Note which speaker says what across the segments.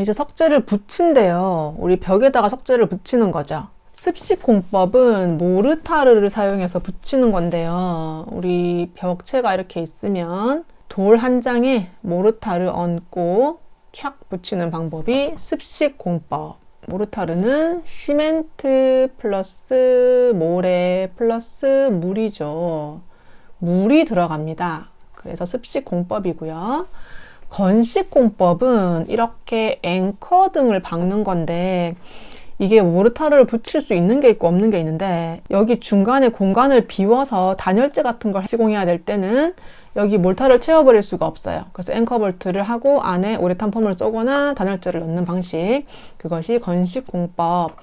Speaker 1: 이제 석재를 붙인대요. 우리 벽에다가 석재를 붙이는 거죠. 습식공법은 모르타르를 사용해서 붙이는 건데요. 우리 벽체가 이렇게 있으면 돌 한 장에 모르타르 얹고 촥 붙이는 방법이 습식공법. 모르타르는 시멘트 플러스 모래 플러스 물이죠. 물이 들어갑니다. 그래서 습식공법이고요. 건식공법은 이렇게 앵커 등을 박는 건데, 이게 모르타르를 붙일 수 있는 게 있고 없는 게 있는데, 여기 중간에 공간을 비워서 단열재 같은 걸 시공해야 될 때는 여기 몰타를 채워버릴 수가 없어요. 그래서 앵커 볼트를 하고 안에 우레탄 폼을 쏘거나 단열재를 넣는 방식, 그것이 건식공법.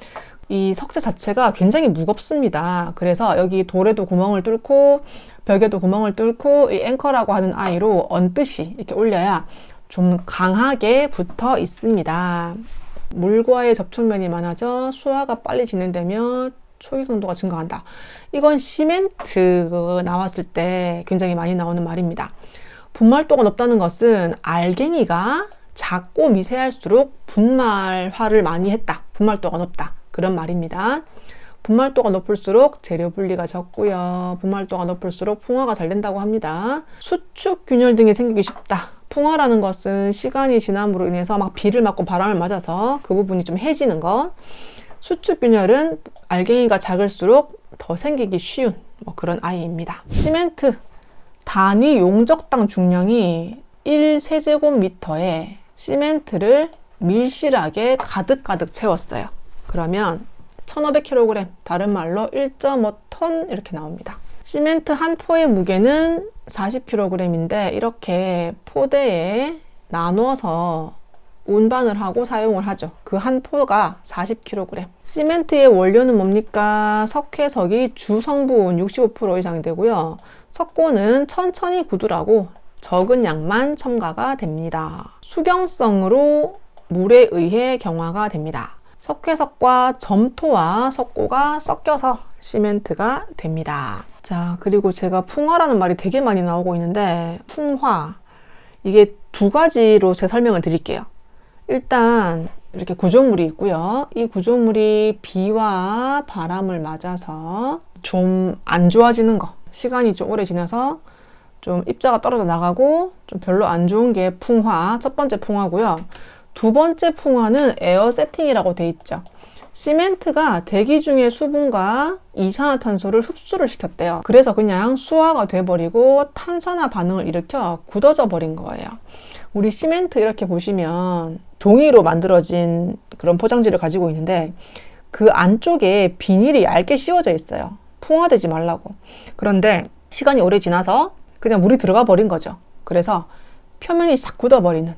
Speaker 1: 이 석재 자체가 굉장히 무겁습니다. 그래서 여기 돌에도 구멍을 뚫고 벽에도 구멍을 뚫고 이 앵커라고 하는 아이로 얹듯이 이렇게 올려야 좀 강하게 붙어 있습니다. 물과의 접촉면이 많아져 수화가 빨리 진행되며 초기 강도가 증가한다. 이건 시멘트 나왔을 때 굉장히 많이 나오는 말입니다. 분말도가 높다는 것은 알갱이가 작고 미세할수록 분말화를 많이 했다. 분말도가 높다. 그런 말입니다. 분말도가 높을수록 재료 분리가 적고요. 분말도가 높을수록 풍화가 잘 된다고 합니다. 수축 균열 등이 생기기 쉽다. 풍화라는 것은 시간이 지남으로 인해서 막 비를 맞고 바람을 맞아서 그 부분이 좀 해지는 것. 수축 균열은 알갱이가 작을수록 더 생기기 쉬운 그런 아이입니다. 시멘트 단위 용적당 중량이 1세제곱미터에 시멘트를 밀실하게 가득 채웠어요. 그러면 1500kg, 다른 말로 1.5톤 이렇게 나옵니다. 시멘트 한 포의 무게는 40kg인데 이렇게 포대에 나눠서 운반을 하고 사용을 하죠. 그 한 포가 40kg. 시멘트의 원료는 뭡니까? 석회석이 주성분 65% 이상 되고요. 석고는 천천히 굳으라고 적은 양만 첨가가 됩니다. 수경성으로 물에 의해 경화가 됩니다. 석회석과 점토와 석고가 섞여서 시멘트가 됩니다. 자, 그리고 제가 풍화라는 말이 되게 많이 나오고 있는데, 풍화, 이게 두 가지로 제 설명을 드릴게요. 일단 이렇게 구조물이 있고요. 이 구조물이 비와 바람을 맞아서 좀 안 좋아지는 거, 시간이 좀 오래 지나서 좀 입자가 떨어져 나가고 좀 별로 안 좋은 게 풍화, 첫 번째 풍화고요. 두 번째 풍화는 에어 세팅이라고 돼 있죠. 시멘트가 대기 중에 수분과 이산화탄소를 흡수를 시켰대요. 그래서 그냥 수화가 돼버리고 탄산화 반응을 일으켜 굳어져 버린 거예요. 우리 시멘트 이렇게 보시면 종이로 만들어진 그런 포장지를 가지고 있는데 그 안쪽에 비닐이 얇게 씌워져 있어요. 풍화되지 말라고. 그런데 시간이 오래 지나서 그냥 물이 들어가 버린 거죠. 그래서 표면이 싹 굳어버리는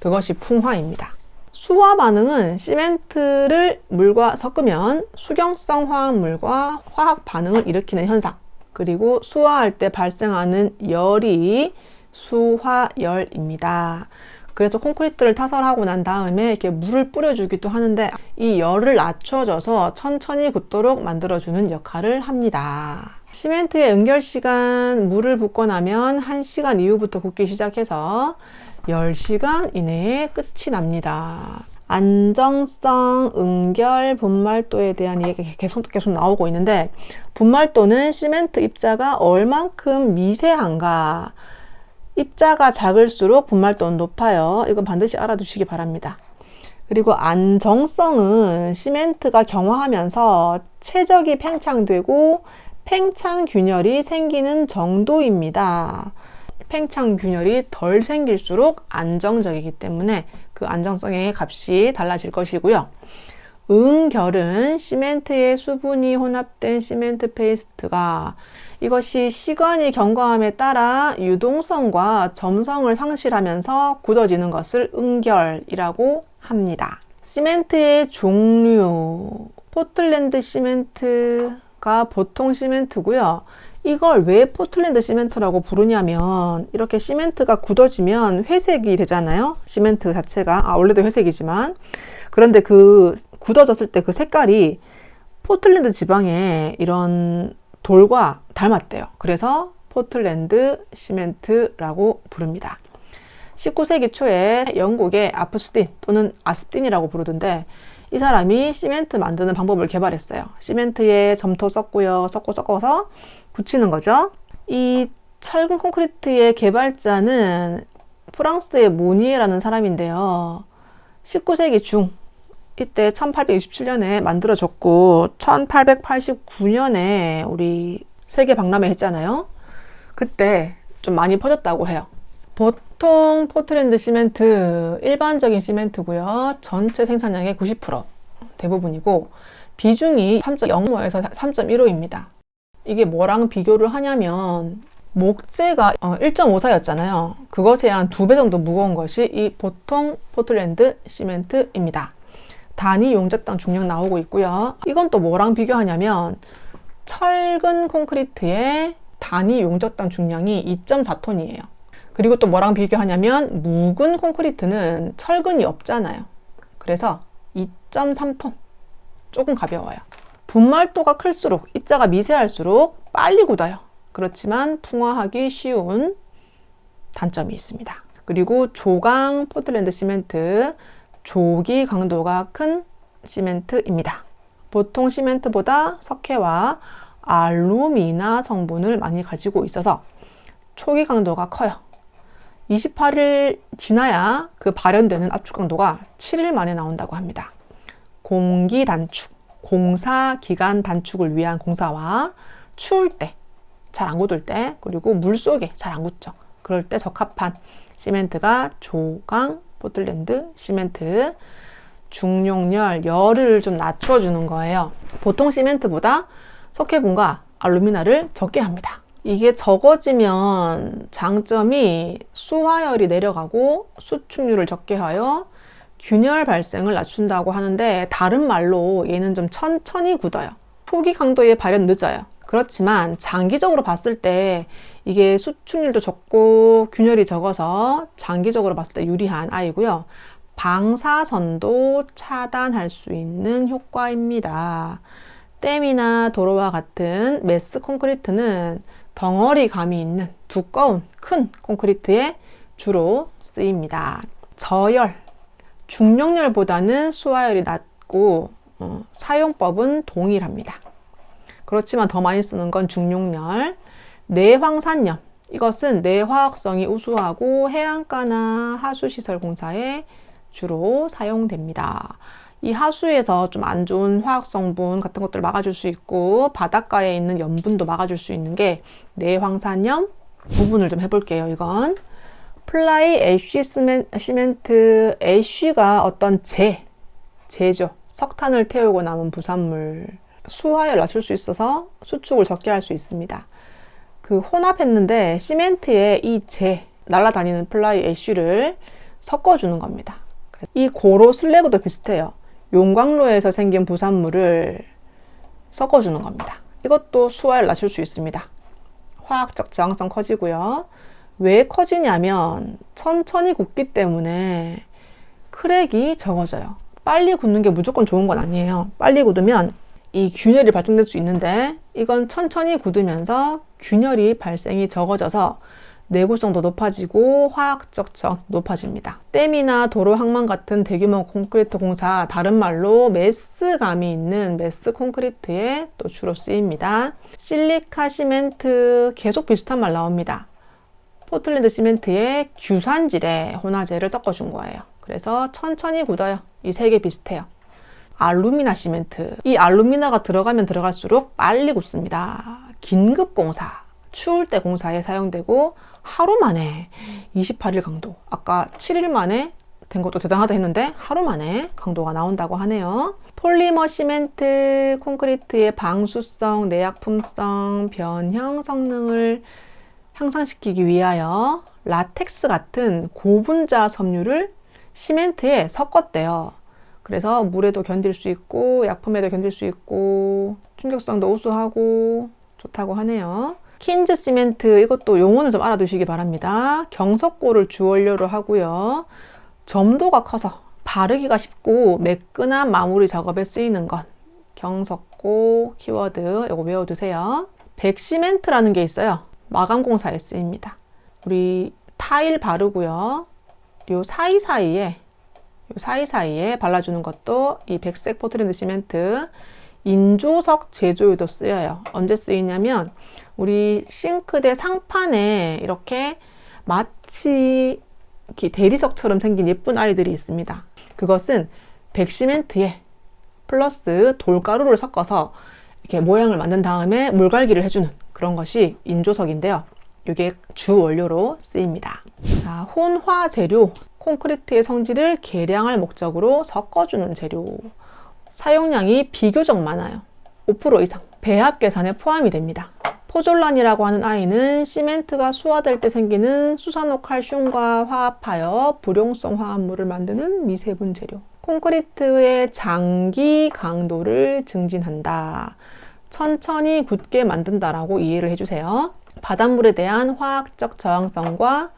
Speaker 1: 그것이 풍화입니다. 수화 반응은 시멘트를 물과 섞으면 수경성 화합물과 화학 반응을 일으키는 현상, 그리고 수화할 때 발생하는 열이 수화열입니다. 그래서 콘크리트를 타설하고 난 다음에 이렇게 물을 뿌려주기도 하는데 이 열을 낮춰줘서 천천히 굳도록 만들어주는 역할을 합니다. 시멘트의 응결 시간, 물을 붓고 나면 1시간 이후부터 굳기 시작해서 10시간 이내에 끝이 납니다. 안정성, 응결, 분말도에 대한 얘기가 계속 나오고 있는데, 분말도는 시멘트 입자가 얼만큼 미세한가. 입자가 작을수록 분말도는 높아요. 이건 반드시 알아두시기 바랍니다. 그리고 안정성은 시멘트가 경화하면서 최적이 팽창되고 팽창균열이 생기는 정도입니다. 팽창균열이 덜 생길수록 안정적이기 때문에 그 안정성의 값이 달라질 것이고요. 응결은 시멘트에 수분이 혼합된 시멘트 페이스트가 이것이 시간이 경과함에 따라 유동성과 점성을 상실하면서 굳어지는 것을 응결이라고 합니다. 시멘트의 종류, 포틀랜드 시멘트가 보통 시멘트고요. 이걸 왜 포틀랜드 시멘트라고 부르냐면 이렇게 시멘트가 굳어지면 회색이 되잖아요. 시멘트 자체가 원래도 회색이지만 그런데 그 굳어졌을 때 그 색깔이 포틀랜드 지방의 이런 돌과 닮았대요. 그래서 포틀랜드 시멘트라고 부릅니다. 19세기 초에 영국의 아프스틴 또는 아스틴이라고 부르던데 이 사람이 시멘트 만드는 방법을 개발했어요. 시멘트에 점토 섞고요. 섞어서 붙이는 거죠. 이 철근 콘크리트의 개발자는 프랑스의 모니에라는 사람인데요. 19세기 중 이때 1827년에 만들어졌고 1889년에 우리 세계 박람회 했잖아요. 그때 좀 많이 퍼졌다고 해요. 보통 포틀랜드 시멘트 일반적인 시멘트고요. 전체 생산량의 90% 대부분이고 비중이 3.05에서 3.15입니다. 이게 뭐랑 비교를 하냐면 목재가 1.54였잖아요. 그것에 한 2배 정도 무거운 것이 이 보통 포틀랜드 시멘트입니다. 단위 용적당 중량 나오고 있고요. 이건 또 뭐랑 비교하냐면 철근 콘크리트의 단위 용적당 중량이 2.4톤이에요. 그리고 또 뭐랑 비교하냐면 묵은 콘크리트는 철근이 없잖아요. 그래서 2.3톤. 조금 가벼워요. 분말도가 클수록, 입자가 미세할수록 빨리 굳어요. 그렇지만 풍화하기 쉬운 단점이 있습니다. 그리고 조강 포틀랜드 시멘트, 조기 강도가 큰 시멘트입니다. 보통 시멘트보다 석회와 알루미나 성분을 많이 가지고 있어서 초기 강도가 커요. 28일 지나야 그 발현되는 압축 강도가 7일 만에 나온다고 합니다. 공기 단축, 공사 기간 단축을 위한 공사와 추울 때, 잘 안 굳을 때, 그리고 물 속에 잘 안 굳죠. 그럴 때 적합한 시멘트가 조강 포틀랜드 시멘트. 중용열, 열을 좀 낮춰주는 거예요. 보통 시멘트보다 석회분과 알루미나를 적게 합니다. 이게 적어지면 장점이 수화열이 내려가고 수축률을 적게 하여 균열 발생을 낮춘다고 하는데 다른 말로 얘는 좀 천천히 굳어요. 초기 강도의 발현 늦어요. 그렇지만 장기적으로 봤을 때 이게 수축률도 적고 균열이 적어서 장기적으로 봤을 때 유리한 아이고요. 방사선도 차단할 수 있는 효과입니다. 댐이나 도로와 같은 매스 콘크리트는 덩어리감이 있는 두꺼운 큰 콘크리트에 주로 쓰입니다. 저열, 중용열보다는 수화열이 낮고 사용법은 동일합니다. 그렇지만 더 많이 쓰는 건 중용열. 내황산염, 이것은 내화학성이 우수하고 해안가나 하수시설 공사에 주로 사용됩니다. 이 하수에서 좀 안 좋은 화학성분 같은 것들을 막아줄 수 있고 바닷가에 있는 염분도 막아줄 수 있는 게 내황산염 부분을 좀 해볼게요. 이건 플라이 애쉬 시멘트, 애쉬가 어떤 재죠. 석탄을 태우고 남은 부산물, 수화열 낮출 수 있어서 수축을 적게 할 수 있습니다. 그 혼합했는데 시멘트에 이 날아다니는 플라이 애쉬를 섞어주는 겁니다. 이 고로 슬래그도 비슷해요. 용광로에서 생긴 부산물을 섞어주는 겁니다. 이것도 수화열 낮출 수 있습니다. 화학적 저항성 커지고요. 왜 커지냐면 천천히 굳기 때문에 크랙이 적어져요. 빨리 굳는 게 무조건 좋은 건 아니에요. 빨리 굳으면 이 균열이 발생될 수 있는데 이건 천천히 굳으면서 균열이 발생이 적어져서 내구성도 높아지고 화학적 저항도 높아집니다. 댐이나 도로 항만 같은 대규모 콘크리트 공사, 다른 말로 매스감이 있는 매스 콘크리트에 또 주로 쓰입니다. 실리카 시멘트 계속 비슷한 말 나옵니다. 포틀랜드 시멘트에 규산질에 혼화제를 섞어준 거예요. 그래서 천천히 굳어요. 이 세 개 비슷해요. 알루미나 시멘트, 이 알루미나가 들어가면 들어갈수록 빨리 굳습니다. 긴급 공사, 추울 때 공사에 사용되고 하루 만에 28일 강도, 아까 7일 만에 된 것도 대단하다 했는데 하루 만에 강도가 나온다고 하네요. 폴리머 시멘트 콘크리트의 방수성, 내약품성, 변형 성능을 향상시키기 위하여 라텍스 같은 고분자 섬유를 시멘트에 섞었대요. 그래서 물에도 견딜 수 있고 약품에도 견딜 수 있고 충격성도 우수하고 좋다고 하네요. 킨즈 시멘트, 이것도 용어는 좀 알아두시기 바랍니다. 경석고를 주원료로 하고요. 점도가 커서 바르기가 쉽고 매끈한 마무리 작업에 쓰이는 것. 경석고 키워드 이거 외워두세요. 백시멘트라는 게 있어요. 마감공사에 쓰입니다. 우리 타일 바르고요. 요 사이사이에 발라주는 것도 이 백색 포틀랜드 시멘트 인조석 제조에도 쓰여요. 언제 쓰이냐면 우리 싱크대 상판에 이렇게 마치 이렇게 대리석처럼 생긴 예쁜 아이들이 있습니다. 그것은 백시멘트에 플러스 돌가루를 섞어서 이렇게 모양을 만든 다음에 물갈기를 해주는 그런 것이 인조석인데요. 이게 주 원료로 쓰입니다. 자, 혼화 재료, 콘크리트의 성질을 개량할 목적으로 섞어주는 재료. 사용량이 비교적 많아요. 5% 이상. 배합 계산에 포함이 됩니다. 포졸란이라고 하는 아이는 시멘트가 수화될 때 생기는 수산화칼슘과 화합하여 불용성 화합물을 만드는 미세분 재료. 콘크리트의 장기 강도를 증진한다. 천천히 굳게 만든다라고 이해를 해주세요. 바닷물에 대한 화학적 저항성과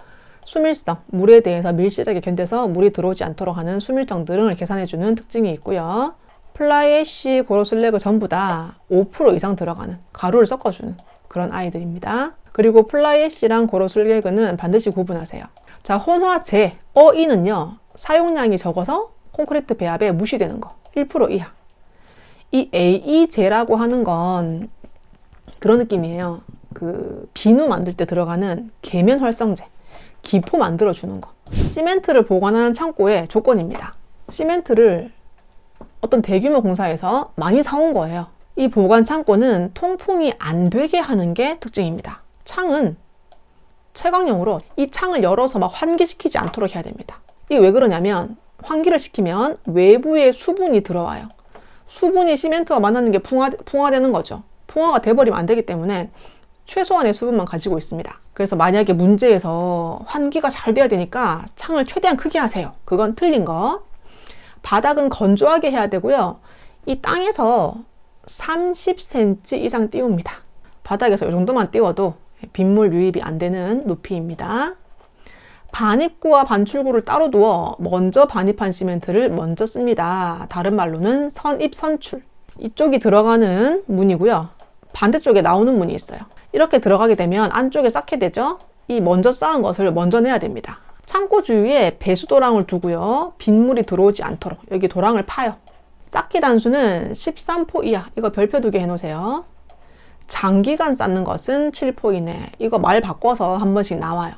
Speaker 1: 수밀성, 물에 대해서 밀실하게 견뎌서 물이 들어오지 않도록 하는 수밀성 등을 계산해주는 특징이 있고요. 플라이애쉬, 고로슬래그 전부 다 5% 이상 들어가는 가루를 섞어주는 그런 아이들입니다. 그리고 플라이애쉬랑 고로슬래그는 반드시 구분하세요. 자, 혼화재, 어이는요, 사용량이 적어서 콘크리트 배합에 무시되는 거, 1% 이하. 이 AE재라고 하는 건 그런 느낌이에요. 그 비누 만들 때 들어가는 계면 활성제, 기포 만들어주는 거. 시멘트를 보관하는 창고의 조건입니다. 시멘트를 어떤 대규모 공사에서 많이 사온 거예요. 이 보관 창고는 통풍이 안 되게 하는 게 특징입니다. 창은 채광용으로 이 창을 열어서 막 환기시키지 않도록 해야 됩니다. 이게 왜 그러냐면 환기를 시키면 외부에 수분이 들어와요. 수분이 시멘트와 만나는 게 풍화되는 거죠. 풍화가 돼버리면 안 되기 때문에 최소한의 수분만 가지고 있습니다. 그래서 만약에 문제에서 환기가 잘 돼야 되니까 창을 최대한 크게 하세요. 그건 틀린 거. 바닥은 건조하게 해야 되고요. 이 땅에서 30cm 이상 띄웁니다. 바닥에서 이 정도만 띄워도 빗물 유입이 안 되는 높이입니다. 반입구와 반출구를 따로 두어 먼저 반입한 시멘트를 먼저 씁니다. 다른 말로는 선입 선출. 이쪽이 들어가는 문이고요. 반대쪽에 나오는 문이 있어요. 이렇게 들어가게 되면 안쪽에 쌓게 되죠. 이 먼저 쌓은 것을 먼저 내야 됩니다. 창고 주위에 배수도랑을 두고요. 빗물이 들어오지 않도록 여기 도랑을 파요. 쌓기 단수는 13포 이하. 이거 별표 2개 해놓으세요. 장기간 쌓는 것은 7포 이내. 이거 말 바꿔서 한 번씩 나와요.